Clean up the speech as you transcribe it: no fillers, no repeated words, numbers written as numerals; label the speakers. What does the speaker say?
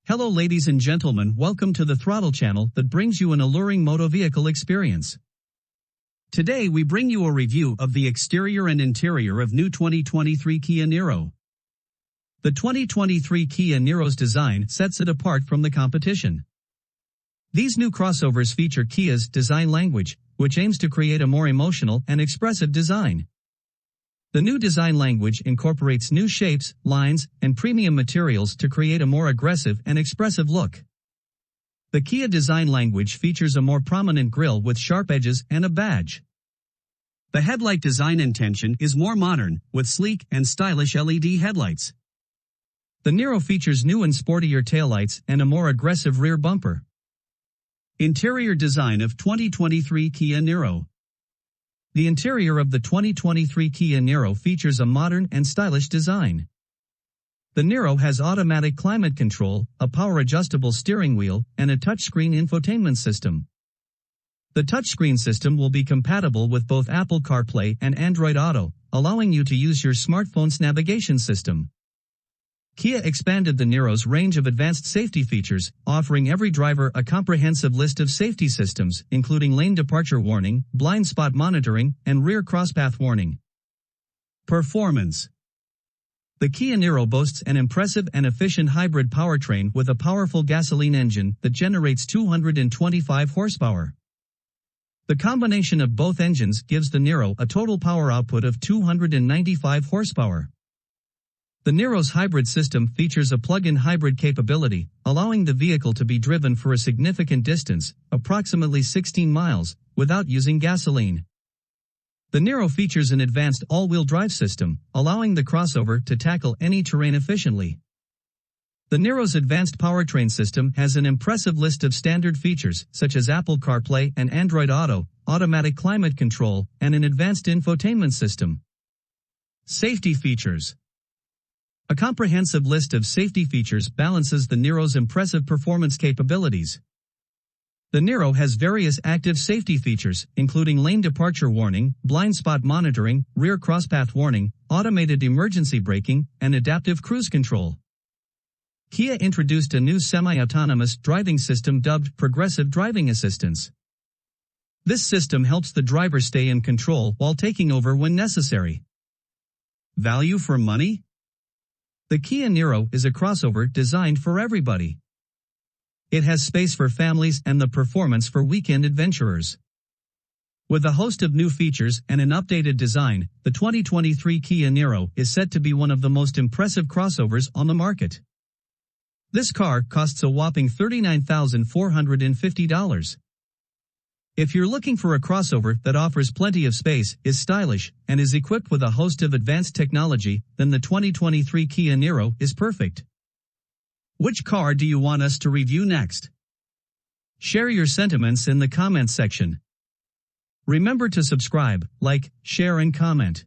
Speaker 1: Hello ladies and gentlemen, welcome to the Throttle channel that brings you an alluring moto vehicle experience. Today we bring you a review of the exterior and interior of new 2023 Kia Niro. The 2023 Kia Niro's design sets it apart from the competition. These new crossovers feature Kia's design language, which aims to create a more emotional and expressive design. The new design language incorporates new shapes, lines, and premium materials to create a more aggressive and expressive look. The Kia design language features a more prominent grille with sharp edges and a badge. The headlight design intention is more modern, with sleek and stylish LED headlights. The Niro features new and sportier taillights and a more aggressive rear bumper. Interior design of 2023 Kia Niro. The interior of the 2023 Kia Niro features a modern and stylish design. The Niro has automatic climate control, a power-adjustable steering wheel, and a touchscreen infotainment system. The touchscreen system will be compatible with both Apple CarPlay and Android Auto, allowing you to use your smartphone's navigation system. Kia expanded the Niro's range of advanced safety features, offering every driver a comprehensive list of safety systems, including lane departure warning, blind spot monitoring, and rear crosspath warning. Performance. The Kia Niro boasts an impressive and efficient hybrid powertrain with a powerful gasoline engine that generates 225 horsepower. The combination of both engines gives the Niro a total power output of 295 horsepower. The Niro's hybrid system features a plug-in hybrid capability, allowing the vehicle to be driven for a significant distance, approximately 16 miles, without using gasoline. The Niro features an advanced all-wheel drive system, allowing the crossover to tackle any terrain efficiently. The Niro's advanced powertrain system has an impressive list of standard features, such as Apple CarPlay and Android Auto, automatic climate control, and an advanced infotainment system. Safety features. A comprehensive list of safety features balances the Niro's impressive performance capabilities. The Niro has various active safety features, including lane departure warning, blind spot monitoring, rear crosspath warning, automated emergency braking, and adaptive cruise control. Kia introduced a new semi-autonomous driving system dubbed Progressive Driving Assistance. This system helps the driver stay in control while taking over when necessary. Value for money? The Kia Niro is a crossover designed for everybody. It has space for families and the performance for weekend adventurers. With a host of new features and an updated design, the 2023 Kia Niro is set to be one of the most impressive crossovers on the market. This car costs a whopping $39,450. If you're looking for a crossover that offers plenty of space, is stylish, and is equipped with a host of advanced technology, then the 2023 Kia Niro is perfect. Which car do you want us to review next? Share your sentiments in the comments section. Remember to subscribe, like, share and comment.